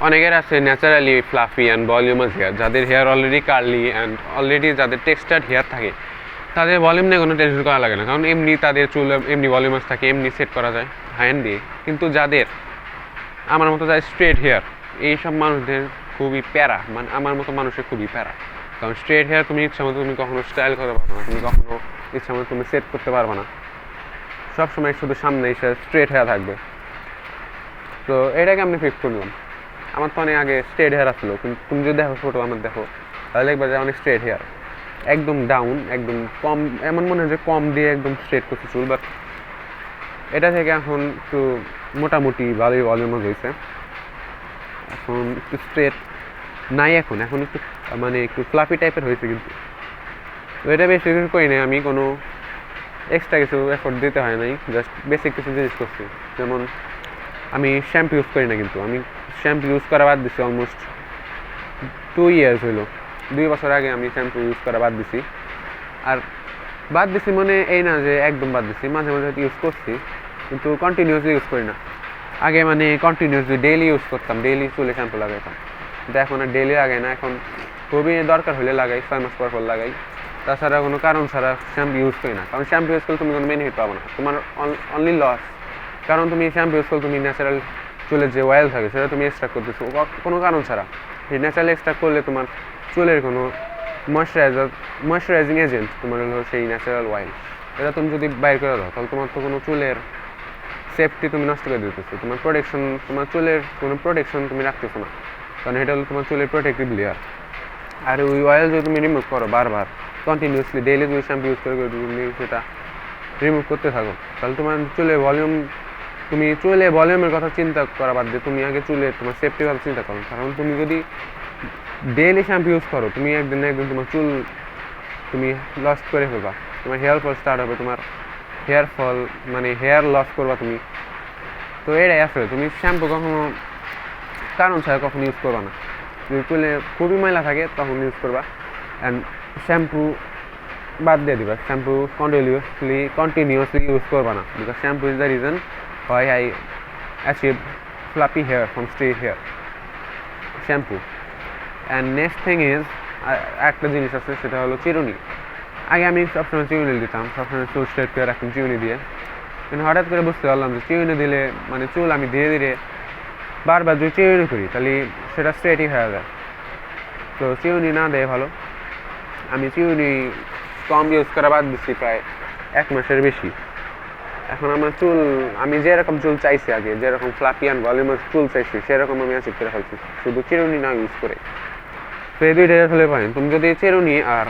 অনেকের আছে naturally fluffy and voluminous hair, যাদের hair already curly and already যাদের টেক্সচার্ড হেয়ার থাকে, তাদের ভলিউম নিয়ে কোনো টেনশন করা লাগে না, কারণ এমনি তাদের চুল এমনি ভলিউমাস থাকে, এমনি সেট করা যায় হ্যান্ড দিয়ে। কিন্তু যাদের আমার মতো যায় স্ট্রেট হেয়ার, এইসব মানুষদের খুবই প্যারা, মানে আমার মতো মানুষের খুবই প্যারা। কারণ স্ট্রেট হেয়ার তুমি ইচ্ছা মতো তুমি কখনো স্টাইল করতে পারবে না, তুমি কখনো ইচ্ছা মতো তুমি সেট করতে পারবে না, সবসময় শুধু সামনে এসে স্ট্রেট হেয়ার থাকবে। তো এটাকে আমি ফিক্স করলাম। আমার তো অনেক আগে স্ট্রেট হেয়ার আসলো, কিন্তু তুমি যদি দেখো ফটো আমার দেখো, তাহলে দেখবে যে অনেক স্ট্রেট হেয়ার, একদম ডাউন, একদম কম, এমন মনে হয় যে কম দিয়ে একদম স্ট্রেট করছে চুল। বাট এটা থেকে এখন একটু মোটামুটি ভালোই ভলিউমাস হয়েছে, এখন একটু স্ট্রেট নাই, এখন এখন একটু মানে একটু ফ্লাফি টাইপের হয়েছে। কিন্তু তো এটা বেশি কিছু করি নাই, আমি কোনো এক্সট্রা কিছু এফোর্ট দিতে হয় নাই, জাস্ট বেসিক কিছু জিনিস করছি। যেমন আমি শ্যাম্পু ইউজ করি না, কিন্তু আমি শ্যাম্পু ইউজ করা বাদ দিছি অলমোস্ট 2 ইয়ার্স হইলো। 2 বছর আগে আমি শ্যাম্পু ইউজ করা বাদ দিছি। আর বাদ দিছি মানে এই না যে একদম বাদ দিছি, মাঝে মাঝে ইউজ করছি, কিন্তু কন্টিনিউসলি ইউজ করি না। আগে মানে কন্টিনিউসলি ডেইলি ইউজ করতাম, ডেইলি চুলে শ্যাম্পু লাগাইতাম, কিন্তু এখন আর ডেইলি লাগাই না। এখন খুবই দরকার হলে লাগাই, 6 মাস পর লাগাই, তাছাড়া কোনো কারণ ছাড়া শ্যাম্পু ইউজ করি না। কারণ শ্যাম্পু ইউজ করলে তুমি কোনো বেনিফিট পাবো না, তোমার অনলি লস। কারণ তুমি শ্যাম্পু ইউজ করলে তুমি ন্যাচারাল চুলের যে অয়েল থাকে সেটা তুমি এক্সট্রাক্ট করতেছো কোনো কারণ ছাড়া। এই ন্যাচারাল এক্সট্রাক্ট করলে তোমার চুলের কোনো ময়শ্চারাইজিং এজেন্ট তোমার হলো সেই ন্যাচারাল অয়েল, এটা তুমি যদি বাইর করে দাও তাহলে তোমার তো কোনো চুলের সেফটি তুমি নষ্ট করে দিতেছো, তোমার প্রোটেকশন, তোমার চুলের কোনো প্রোটেকশন তুমি রাখতেছো না, কারণ এটা হলো তোমার চুলের প্রোটেক্টিভ লেয়ার। আর ওই অয়েল যদি তুমি রিমুভ করো বারবার কন্টিনিউসলি, ডেইলি যদি শ্যাম্পু ইউজ করে তুমি সেটা রিমুভ করতে থাকো, তাহলে তোমার চুলের ভলিউম, তুমি চুলে ভলিউমের কথা চিন্তা করা বাদ দিয়ে তুমি আগে চুলের তোমার সেফটির কথা চিন্তা করো। কারণ তুমি যদি ডেইলি শ্যাম্পু ইউজ করো, তুমি একদিন না একদিন তোমার চুল তুমি লস করে ফেলবা, তোমার হেয়ার ফল স্টার্ট হবে, তোমার হেয়ার ফল মানে হেয়ার লস করবা তুমি। তো এটাই আসলে তুমি শ্যাম্পু কখনো কারণ ছাড়া কখনো ইউজ করবা না। যদি চুলে খুবই ময়লা থাকে তখন ইউজ করবা, অ্যান্ড শ্যাম্পু বাদ দিয়ে দিবা, শ্যাম্পু কন্টিনিউসলি ইউজ করবা না, because shampoo is the reason why I achieve fluffy hair from straight hair, shampoo. And next thing is, একটা জিনিস আছে সেটা হলো চিরুনি। আগে আমি সবসময় চিরুনি দিতাম, সবসময় চুল স্ট্রেট করে রাখতাম চিরুনি দিয়ে, কিন্তু হঠাৎ করে বুঝতে পারলাম যে চিরুনি দিলে মানে চুল আমি ধীরে ধীরে বারবার যদি চিরুনি করি তাহলে সেটা স্ট্রেটই হয়ে যায়। তো চিরুনি না দেয় ভালো। আমি চিরুনি কম ইউজ করা বাদ দিচ্ছি প্রায় 1 মাসের বেশি। এখন আমার চুল, আমি যেরকম চুল চাইছি আগে, যেরকম ফ্লাপি অ্যান্ড ভলিউমাস চুল চাইছি সেরকম আমি অ্যাচিভ করে ফেলছি, শুধু চিরুনি না ইউজ করে। তো এই দুইটাই আসলে পারেন, তুমি যদি চিরুনি আর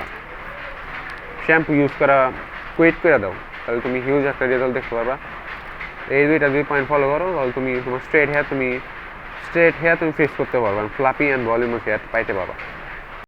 শ্যাম্পু ইউজ করা কুইট করে দাও তাহলে তুমি হিউজ একটা রেজাল্ট দেখতে পারবা। এই দুইটা যদি পয়েন্ট ফলো করো তাহলে তুমি তোমার স্ট্রেট হেয়ার তুমি ফেস করতে পারবা, ফ্লাপি অ্যান্ড ভলিউমাস হেয়ার পাইতে পারবা।